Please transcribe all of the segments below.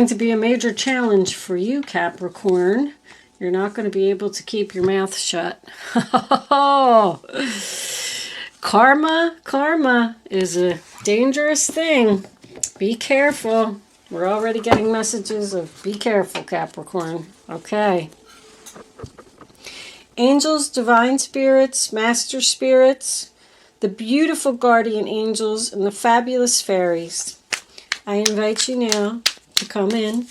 To be a major challenge for you, Capricorn. You're not going to be able to keep your mouth shut. Karma is a dangerous thing. Be careful. We're already getting messages of be careful, Capricorn. Okay. Angels, divine spirits, master spirits, the beautiful guardian angels, and the fabulous fairies. I invite you now to come in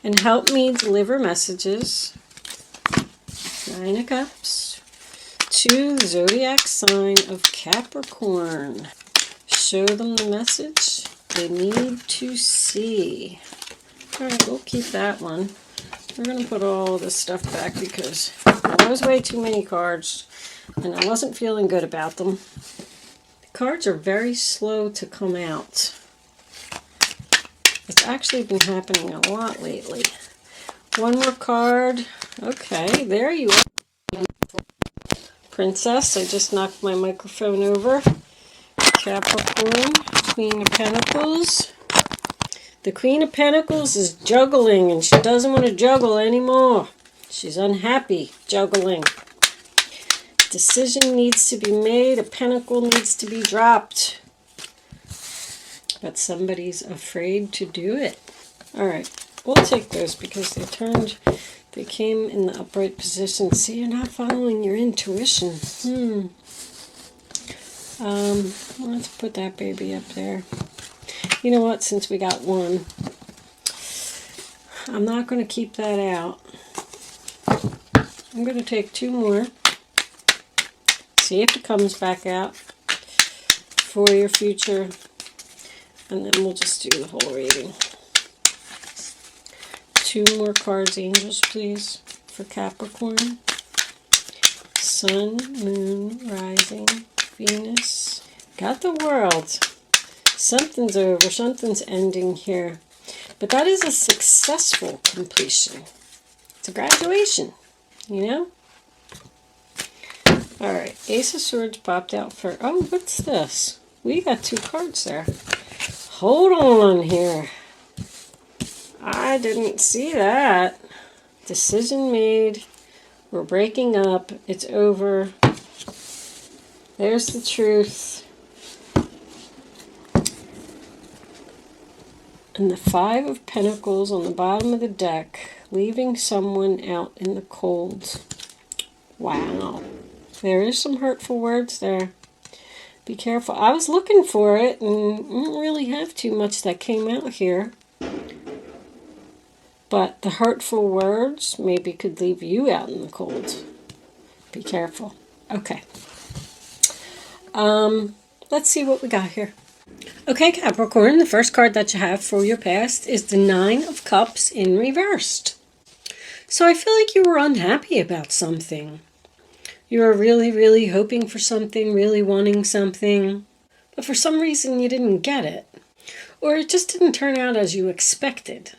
and help me deliver messages, 9 of Cups, to the zodiac sign of Capricorn. Show them the message they need to see. Alright, we'll keep that one. We're going to put all this stuff back because there was way too many cards and I wasn't feeling good about them. The cards are very slow to come out. It's actually been happening a lot lately. One more card. Okay, there you are. Princess, I just knocked my microphone over. Capricorn, Queen of Pentacles. The Queen of Pentacles is juggling and she doesn't want to juggle anymore. She's unhappy juggling. Decision needs to be made. A pentacle needs to be dropped. But somebody's afraid to do it. Alright, we'll take those because they came in the upright position. See, you're not following your intuition. Let's put that baby up there. You know what, since we got one, I'm not going to keep that out. I'm going to take 2 more. See if it comes back out for your future. And then we'll just do the whole reading. 2 more cards, angels, please, for Capricorn. Sun, Moon, Rising, Venus. Got the World. Something's over. Something's ending here. But that is a successful completion. It's a graduation, you know? Alright, Ace of Swords popped out for... Oh, what's this? We got 2 cards there. Hold on here. I didn't see that. Decision made. We're breaking up. It's over. There's the truth. And the 5 of Pentacles on the bottom of the deck, leaving someone out in the cold. Wow. There is some hurtful words there. Be careful. I was looking for it and didn't really have too much that came out here. But the hurtful words maybe could leave you out in the cold. Be careful. Okay. Let's see what we got here. Okay, Capricorn, the first card that you have for your past is the 9 of Cups in reversed. So I feel like you were unhappy about something. You were really, really hoping for something, really wanting something, but for some reason you didn't get it. Or it just didn't turn out as you expected.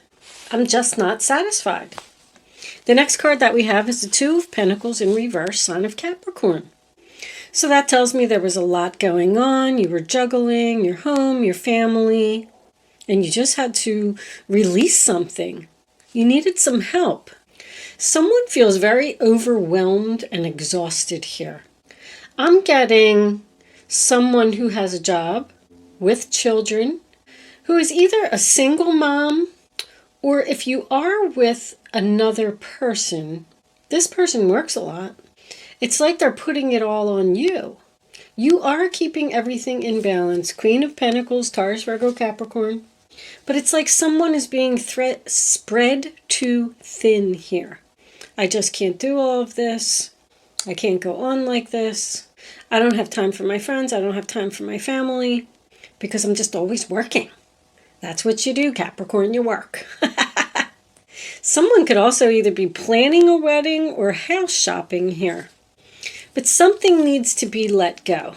I'm just not satisfied. The next card that we have is the 2 of Pentacles in reverse, sign of Capricorn. So that tells me there was a lot going on. You were juggling your home, your family, and you just had to release something. You needed some help. Someone feels very overwhelmed and exhausted here. I'm getting someone who has a job with children, who is either a single mom, or if you are with another person, this person works a lot. It's like they're putting it all on you. You are keeping everything in balance. Queen of Pentacles, Taurus, Virgo, Capricorn. But it's like someone is being spread too thin here. I just can't do all of this. I can't go on like this. I don't have time for my friends. I don't have time for my family because I'm just always working. That's what you do, Capricorn, you work. Someone could also either be planning a wedding or house shopping here. But something needs to be let go.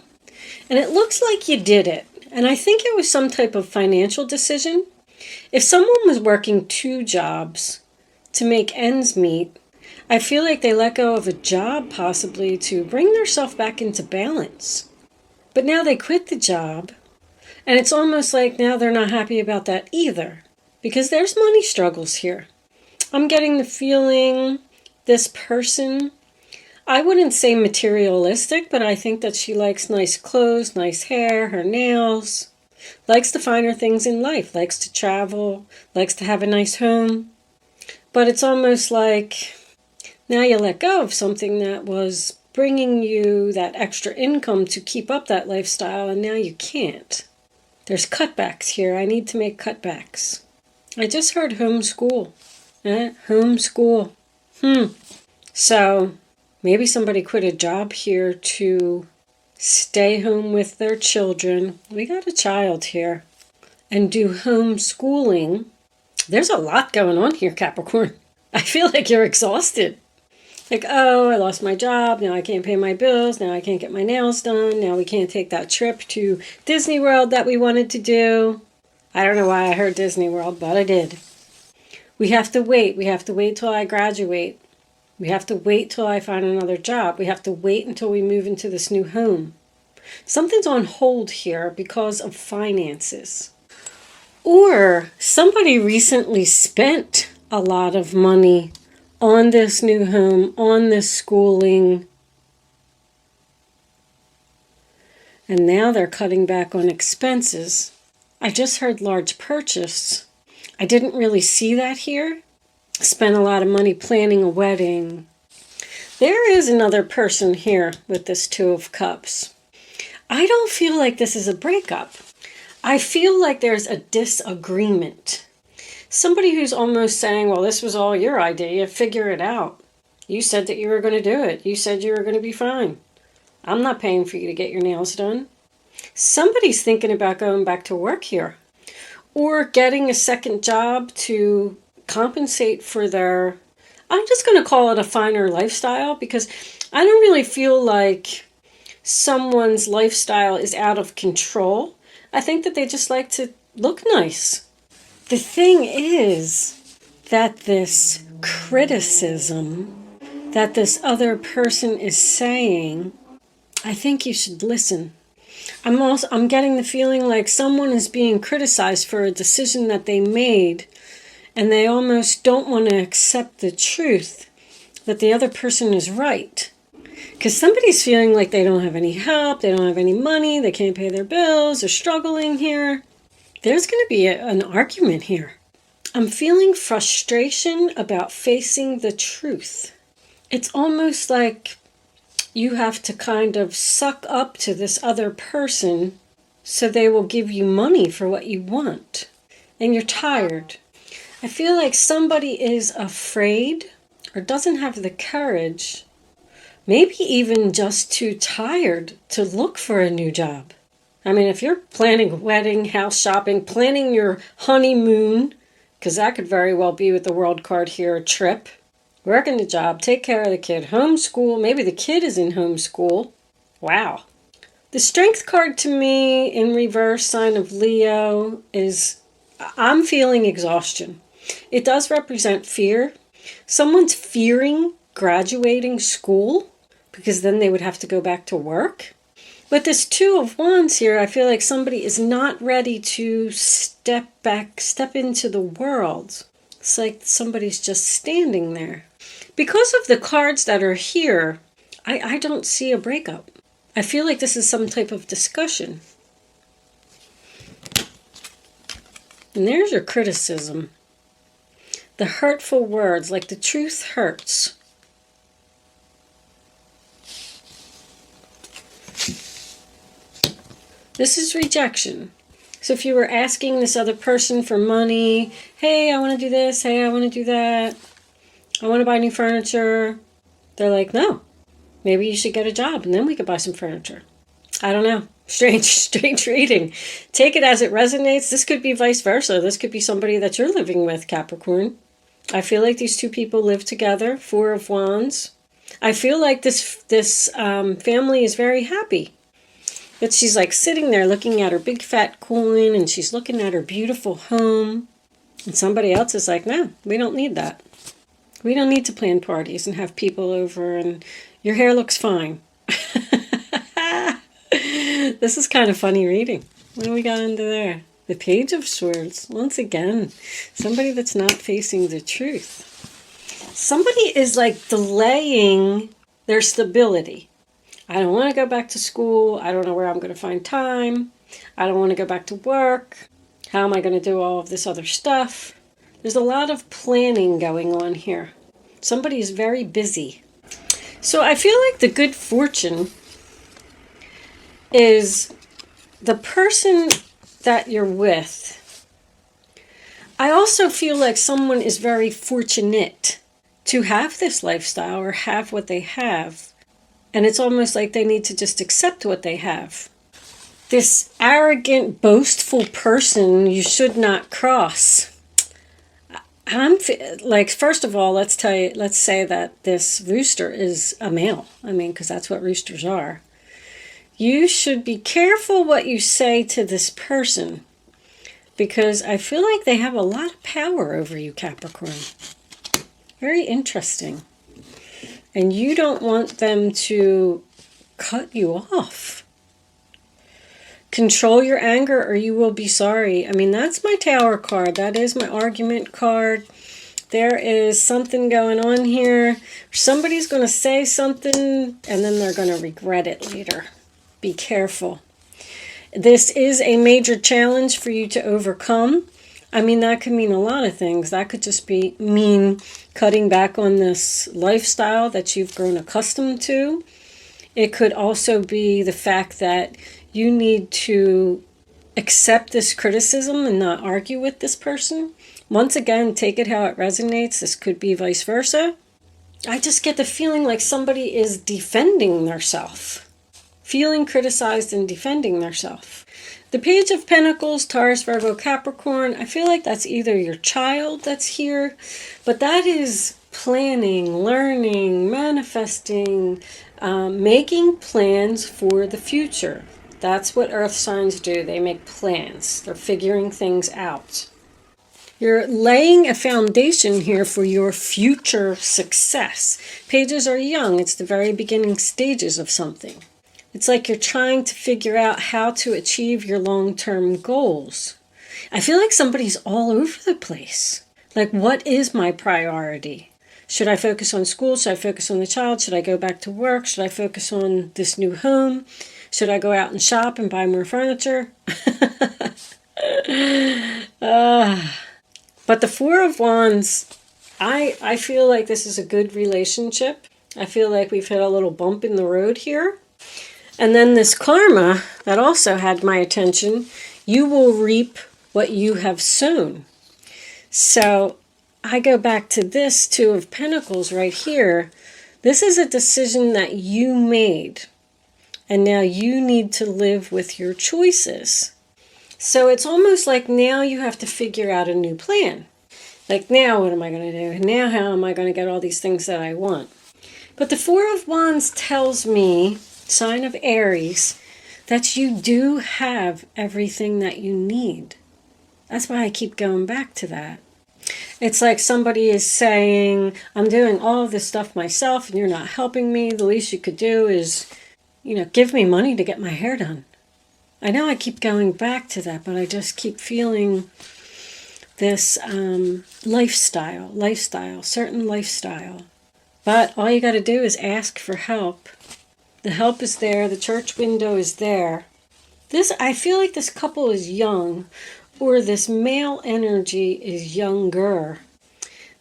And it looks like you did it. And I think it was some type of financial decision. If someone was working 2 jobs to make ends meet, I feel like they let go of a job possibly to bring themselves back into balance. But now they quit the job, and it's almost like now they're not happy about that either. because there's money struggles here. I'm getting the feeling this person, I wouldn't say materialistic, but I think that she likes nice clothes, nice hair, her nails, likes the finer things in life, likes to travel, likes to have a nice home. But it's almost like now you let go of something that was bringing you that extra income to keep up that lifestyle, and now you can't. There's cutbacks here. I need to make cutbacks. I just heard homeschool. Homeschool. So maybe somebody quit a job here to stay home with their children. We got a child here. And do homeschooling. There's a lot going on here, Capricorn. I feel like you're exhausted. Like, oh, I lost my job. Now I can't pay my bills. Now I can't get my nails done. Now we can't take that trip to Disney World that we wanted to do. I don't know why I heard Disney World, but I did. We have to wait. We have to wait till I graduate. We have to wait till I find another job. We have to wait until we move into this new home. Something's on hold here because of finances. Or somebody recently spent a lot of money on this new home, on this schooling. And now they're cutting back on expenses. I just heard large purchase. I didn't really see that here. Spent a lot of money planning a wedding. There is another person here with this Two of Cups. I don't feel like this is a breakup. I feel like there's a disagreement. Somebody who's almost saying, well, this was all your idea. Figure it out. You said that you were going to do it. You said you were going to be fine. I'm not paying for you to get your nails done. Somebody's thinking about going back to work here. Or getting a second job to compensate for their, I'm just going to call it a finer lifestyle, because I don't really feel like someone's lifestyle is out of control. I think that they just like to look nice. The thing is that this criticism that this other person is saying, I think you should listen. I'm getting the feeling like someone is being criticized for a decision that they made, and they almost don't want to accept the truth that the other person is right. Because somebody's feeling like they don't have any help, they don't have any money, they can't pay their bills, they're struggling here. There's going to be an argument here. I'm feeling frustration about facing the truth. It's almost like you have to kind of suck up to this other person so they will give you money for what you want. And you're tired. I feel like somebody is afraid or doesn't have the courage, maybe even just too tired to look for a new job. I mean, if you're planning a wedding, house shopping, planning your honeymoon, because that could very well be with the world card here, a trip, working the job, take care of the kid, homeschool, maybe the kid is in homeschool. Wow. The Strength card to me in reverse, sign of Leo, is I'm feeling exhaustion. It does represent fear. Someone's fearing graduating school because then they would have to go back to work. But this Two of Wands here, I feel like somebody is not ready to step into the world. It's like somebody's just standing there. Because of the cards that are here, I don't see a breakup. I feel like this is some type of discussion. And there's your criticism. The hurtful words, like the truth hurts. This is rejection. So if you were asking this other person for money, hey, I want to do this, hey, I want to do that, I want to buy new furniture, they're like, no, maybe you should get a job and then we could buy some furniture. I don't know. Strange reading. Take it as it resonates. This could be vice versa. This could be somebody that you're living with, Capricorn. I feel like these two people live together. Four of Wands. I feel like this family is very happy. But she's like sitting there looking at her big fat coin, and she's looking at her beautiful home. And somebody else is like, no, we don't need that. We don't need to plan parties and have people over, and your hair looks fine. This is kind of funny reading. What do we got under there? The Page of Swords. Once again, somebody that's not facing the truth. Somebody is like delaying their stability. I don't want to go back to school. I don't know where I'm going to find time. I don't want to go back to work. How am I going to do all of this other stuff? There's a lot of planning going on here. Somebody is very busy. So I feel like the good fortune is the person that you're with. I also feel like someone is very fortunate to have this lifestyle or have what they have. And it's almost like they need to just accept what they have. This arrogant, boastful person you should not cross. I'm like, first of all, let's say that this rooster is a male. I mean, because that's what roosters are. You should be careful what you say to this person, because I feel like they have a lot of power over you, Capricorn. Very interesting. And you don't want them to cut you off. Control your anger or you will be sorry. I mean, that's my Tower card. That is my argument card. There is something going on here. Somebody's going to say something and then they're going to regret it later. Be careful. This is a major challenge for you to overcome. I mean, that could mean a lot of things. That could just mean cutting back on this lifestyle that you've grown accustomed to. It could also be the fact that you need to accept this criticism and not argue with this person. Once again, take it how it resonates. This could be vice versa. I just get the feeling like somebody is defending themselves. Feeling criticized and defending themselves. The Page of Pentacles, Taurus, Virgo, Capricorn, I feel like that's either your child that's here, but that is planning, learning, manifesting, making plans for the future. That's what earth signs do. They make plans. They're figuring things out. You're laying a foundation here for your future success. Pages are young. It's the very beginning stages of something. It's like you're trying to figure out how to achieve your long-term goals. I feel like somebody's all over the place. Like, what is my priority? Should I focus on school? Should I focus on the child? Should I go back to work? Should I focus on this new home? Should I go out and shop and buy more furniture? But the Four of Wands, I feel like this is a good relationship. I feel like we've hit a little bump in the road here. And then this karma that also had my attention, you will reap what you have sown. So I go back to this Two of Pentacles right here. This is a decision that you made. And now you need to live with your choices. So it's almost like now you have to figure out a new plan. Like, now what am I going to do? Now how am I going to get all these things that I want? But the Four of Wands tells me, sign of Aries, that you do have everything that you need. That's why I keep going back to that. It's like somebody is saying, I'm doing all of this stuff myself and you're not helping me. The least you could do is, give me money to get my hair done. I know I keep going back to that, but I just keep feeling this certain lifestyle. But all you got to do is ask for help. The help is there. The church window is there. I feel like this couple is young, or this male energy is younger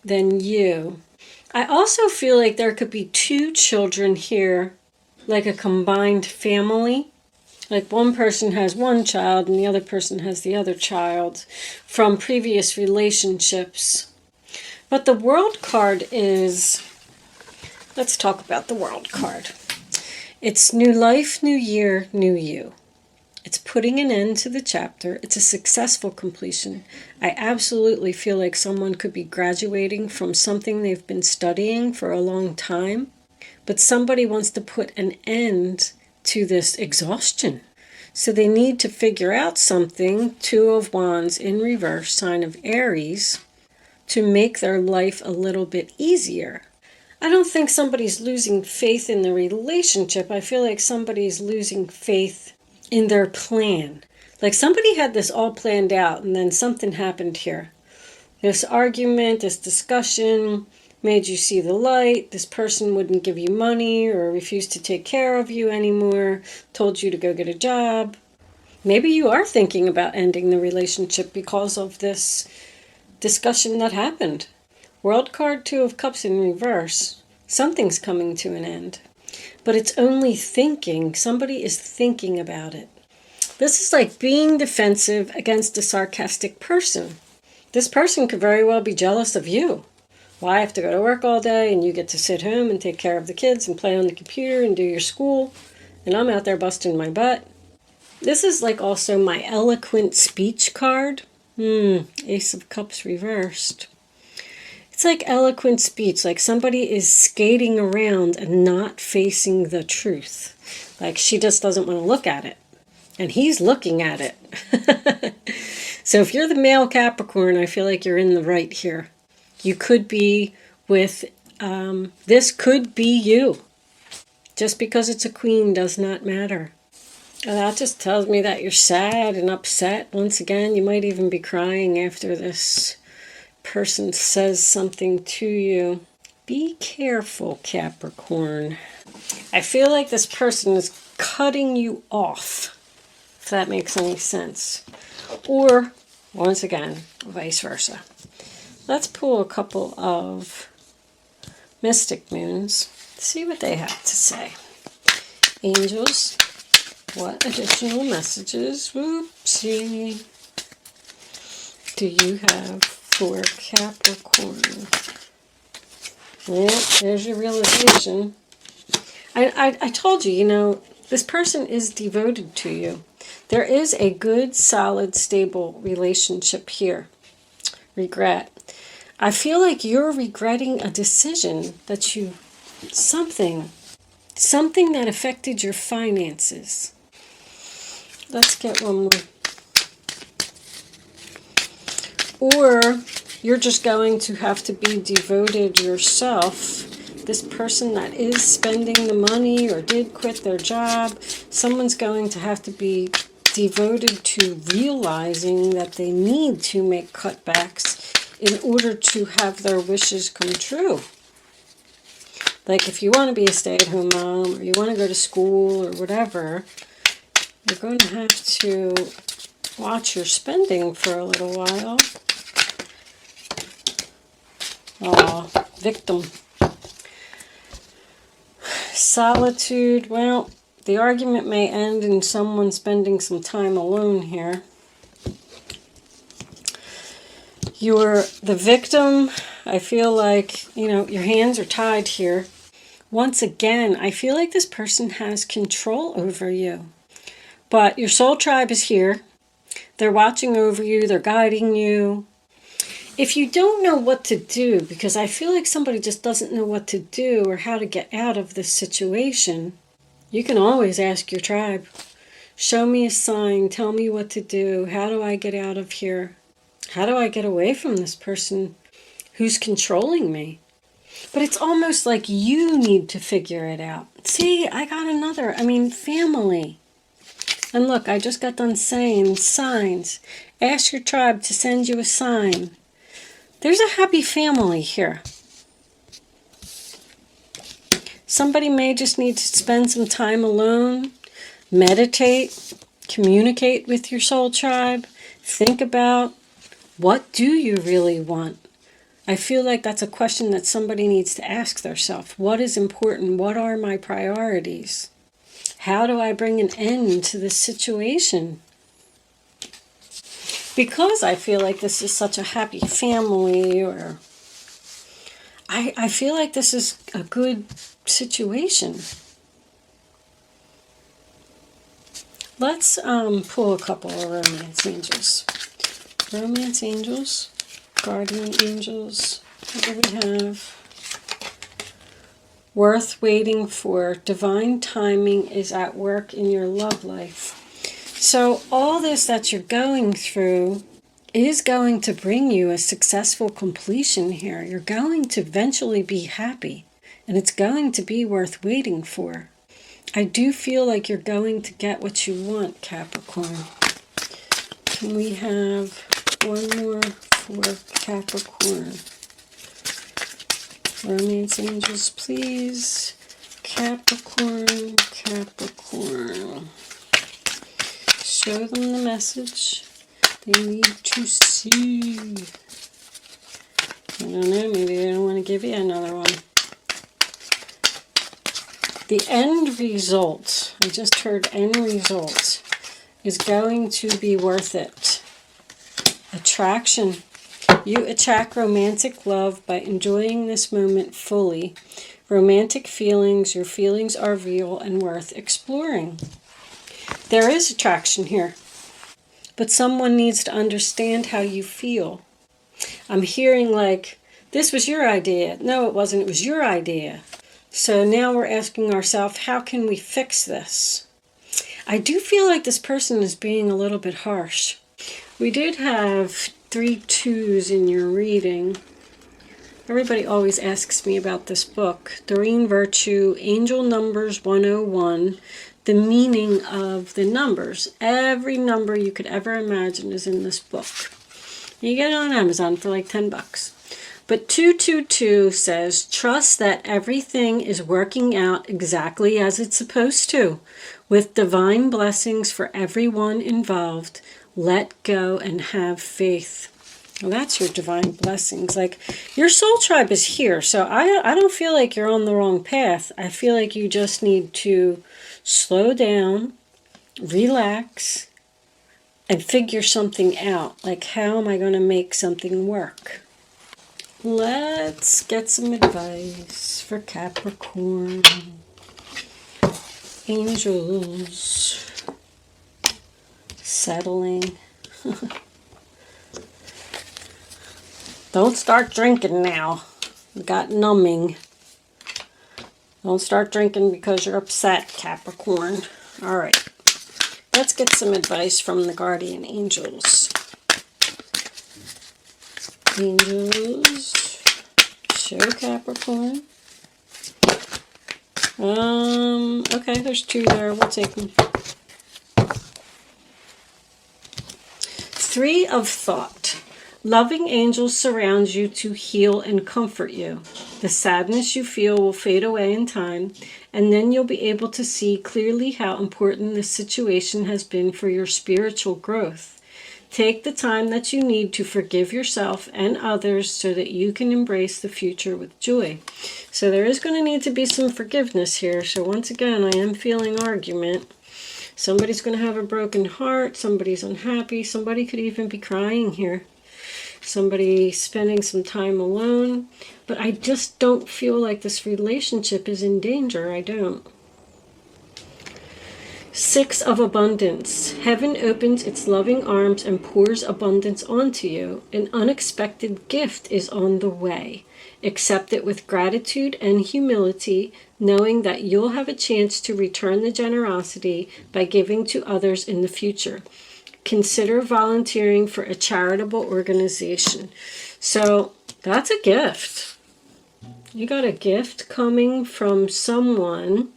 than you. I also feel like there could be two children here, like a combined family. Like one person has one child and the other person has the other child from previous relationships. But the World card is, let's talk about the World card. It's new life, new year, new you. It's putting an end to the chapter. It's a successful completion. I absolutely feel like someone could be graduating from something they've been studying for a long time, but somebody wants to put an end to this exhaustion. So they need to figure out something, Two of Wands in reverse, sign of Aries, to make their life a little bit easier. I don't think somebody's losing faith in the relationship. I feel like somebody's losing faith in their plan. Like somebody had this all planned out and then something happened here. This argument, this discussion made you see the light. This person wouldn't give you money or refused to take care of you anymore, told you to go get a job. Maybe you are thinking about ending the relationship because of this discussion that happened. World card, 2 of Cups in reverse. Something's coming to an end. But it's only thinking. Somebody is thinking about it. This is like being defensive against a sarcastic person. This person could very well be jealous of you. Well, I have to go to work all day and you get to sit home and take care of the kids and play on the computer and do your school. And I'm out there busting my butt. This is like also my eloquent speech card. Ace of Cups reversed. It's like eloquent speech, like somebody is skating around and not facing the truth. Like she just doesn't want to look at it. And he's looking at it. So if you're the male Capricorn, I feel like you're in the right here. You could be with, this could be you. Just because it's a queen does not matter. And that just tells me that you're sad and upset. Once again, you might even be crying after this person says something to you. Be careful, Capricorn. I feel like this person is cutting you off, if that makes any sense. Or, once again, vice versa. Let's pull a couple of mystic moons, see what they have to say. Angels, what additional messages, whoopsie, do you have for Capricorn? Yeah, there's your realization. I told you, you know, this person is devoted to you. There is a good, solid, stable relationship here. Regret. I feel like you're regretting a decision that you, something that affected your finances. Let's get one more. Or you're just going to have to be devoted yourself. This person that is spending the money or did quit their job, someone's going to have to be devoted to realizing that they need to make cutbacks in order to have their wishes come true. Like if you want to be a stay-at-home mom or you want to go to school or whatever, you're going to have to watch your spending for a little while. Oh, victim. Solitude. Well, the argument may end in someone spending some time alone here. You're the victim. I feel like, you know, your hands are tied here. Once again, I feel like this person has control over you. But your soul tribe is here. They're watching over you. They're guiding you. If you don't know what to do, because I feel like somebody just doesn't know what to do or how to get out of this situation, you can always ask your tribe. Show me a sign. Tell me what to do. How do I get out of here? How do I get away from this person who's controlling me? But it's almost like you need to figure it out. See, I got another. Family. And look, I just got done saying signs. Ask your tribe to send you a sign. There's a happy family here. Somebody may just need to spend some time alone, meditate, communicate with your soul tribe, think about, what do you really want? I feel like that's a question that somebody needs to ask themselves. What is important? What are my priorities? How do I bring an end to this situation? Because I feel like this is such a happy family, or I feel like this is a good situation. Let's pull a couple of romance angels. Romance angels, guardian angels, what do we have? Worth waiting for. Divine timing is at work in your love life. So all this that you're going through is going to bring you a successful completion here. You're going to eventually be happy, and it's going to be worth waiting for. I do feel like you're going to get what you want, Capricorn. And we have one more for Capricorn. Romance angels, please. Capricorn, Capricorn. Show them the message they need to see. I don't know, maybe they don't want to give you another one. The end result, I just heard end result, is going to be worth it. Attraction. You attract romantic love by enjoying this moment fully. Romantic feelings, your feelings are real and worth exploring. There is attraction here, but someone needs to understand how you feel. I'm hearing like, this was your idea. No, it wasn't. It was your idea. So now we're asking ourselves, how can we fix this? I do feel like this person is being a little bit harsh. We did have 3 2s in your reading. Everybody always asks me about this book. Doreen Virtue, Angel Numbers 101. The meaning of the numbers. Every number you could ever imagine is in this book. You get it on Amazon for like $10. But 222 says, trust that everything is working out exactly as it's supposed to, with divine blessings for everyone involved. Let go and have faith. Well, that's your divine blessings. Like, your soul tribe is here, so I don't feel like you're on the wrong path. I feel like you just need to slow down, relax, and figure something out. Like, how am I going to make something work? Let's get some advice for Capricorn. Angels. Settling. Don't start drinking now. You got numbing. Don't start drinking because you're upset, Capricorn. All right. Let's get some advice from the guardian angels. Angels, show Capricorn. Okay, there's 2 there. We'll take them. 3 of thought. Loving angels surround you to heal and comfort you. The sadness you feel will fade away in time, and then you'll be able to see clearly how important this situation has been for your spiritual growth. Take the time that you need to forgive yourself and others so that you can embrace the future with joy. So there is going to need to be some forgiveness here. So once again, I am feeling argument. Somebody's going to have a broken heart. Somebody's unhappy. Somebody could even be crying here. Somebody spending some time alone. But I just don't feel like this relationship is in danger. I don't. 6 of abundance. Heaven opens its loving arms and pours abundance onto you. An unexpected gift is on the way. Accept it with gratitude and humility, knowing that you'll have a chance to return the generosity by giving to others in the future. Consider volunteering for a charitable organization. So that's a gift. You got a gift coming from someone.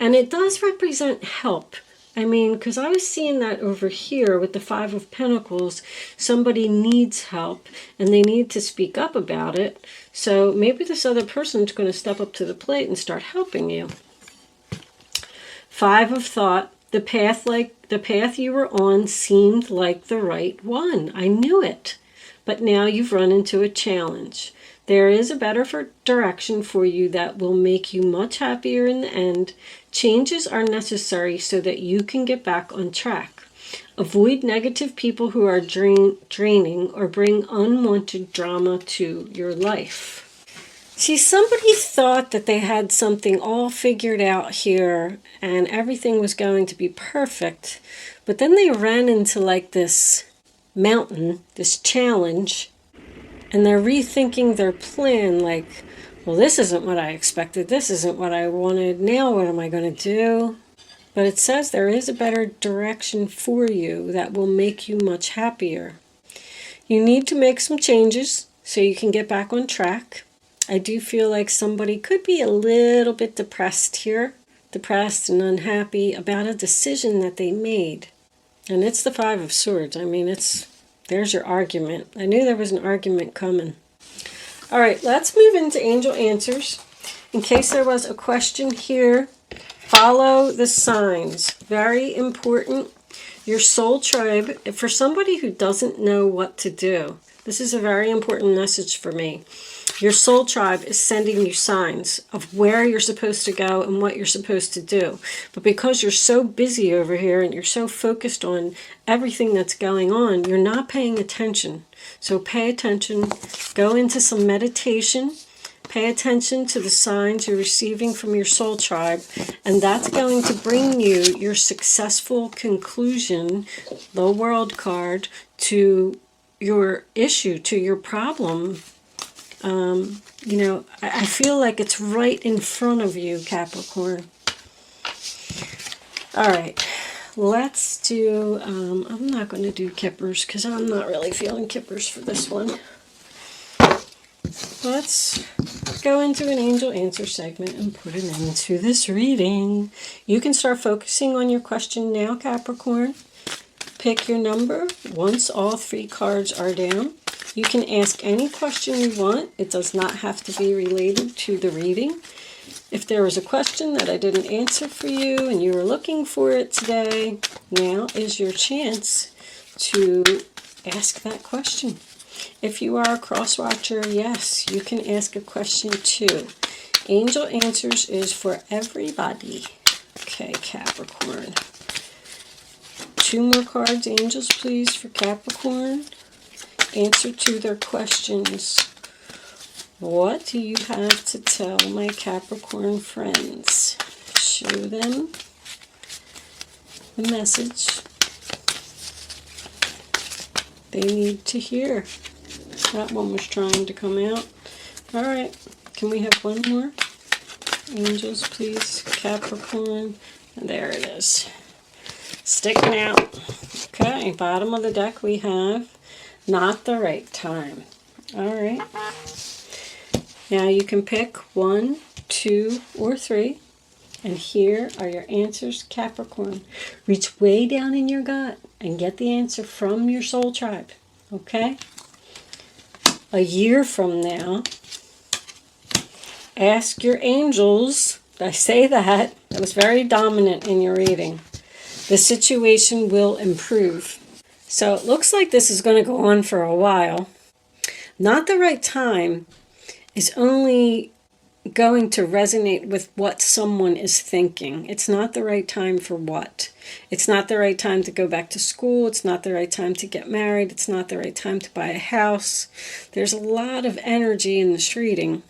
And it does represent help. I mean, because I was seeing that over here with the 5 of Pentacles. Somebody needs help and they need to speak up about it. So maybe this other person's going to step up to the plate and start helping you. 5 of thought. The path you were on seemed like the right one. I knew it. But now you've run into a challenge. There is a better direction for you that will make you much happier in the end. Changes are necessary so that you can get back on track. Avoid negative people who are draining or bring unwanted drama to your life. See, somebody thought that they had something all figured out here and everything was going to be perfect. But then they ran into like this mountain, this challenge. And they're rethinking their plan like, well, this isn't what I expected. This isn't what I wanted. Now what am I going to do? But it says there is a better direction for you that will make you much happier. You need to make some changes so you can get back on track. I do feel like somebody could be a little bit depressed here. Depressed and unhappy about a decision that they made. And it's the Five of Swords. I mean, there's your argument. I knew there was an argument coming. All right, let's move into angel answers. In case there was a question here, follow the signs. Very important. Your soul tribe, for somebody who doesn't know what to do, this is a very important message for me. Your soul tribe is sending you signs of where you're supposed to go and what you're supposed to do. But because you're so busy over here and you're so focused on everything that's going on, you're not paying attention. So pay attention. Go into some meditation. Pay attention to the signs you're receiving from your soul tribe, and that's going to bring you your successful conclusion, the World card, to your issue, to your problem. You know, I feel like it's right in front of you, Capricorn. All right, let's do, I'm not going to do kippers because I'm not really feeling kippers for this one. Let's go into an angel answer segment and put it into this reading. You can start focusing on your question now, Capricorn. Pick your number once all 3 cards are down. You can ask any question you want. It does not have to be related to the reading. If there was a question that I didn't answer for you and you were looking for it today, now is your chance to ask that question. If you are a cross watcher, yes, you can ask a question too. Angel Answers is for everybody. Okay, Capricorn. 2 more cards, angels, please, for Capricorn. Answer to their questions. What do you have to tell my Capricorn friends? Show them the message they need to hear. That one was trying to come out. All right, can we have one more? Angels, please, Capricorn. There it is. Sticking out. Okay, bottom of the deck we have not the right time. All right. Now you can pick 1, 2, or 3. And here are your answers, Capricorn. Reach way down in your gut and get the answer from your soul tribe. Okay? A year from now, ask your angels. I say that. That was very dominant in your reading. The situation will improve. So it looks like this is going to go on for a while. Not the right time is only going to resonate with what someone is thinking. It's not the right time for what? It's not the right time to go back to school. It's not the right time to get married. It's not the right time to buy a house. There's a lot of energy in this reading.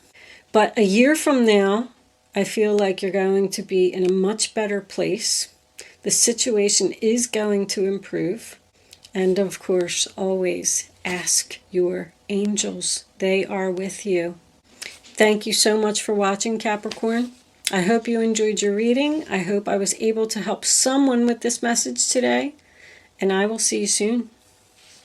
But a year from now, I feel like you're going to be in a much better place. The situation is going to improve. And of course, always ask your angels. They are with you. Thank you so much for watching, Capricorn. I hope you enjoyed your reading. I hope I was able to help someone with this message today. And I will see you soon.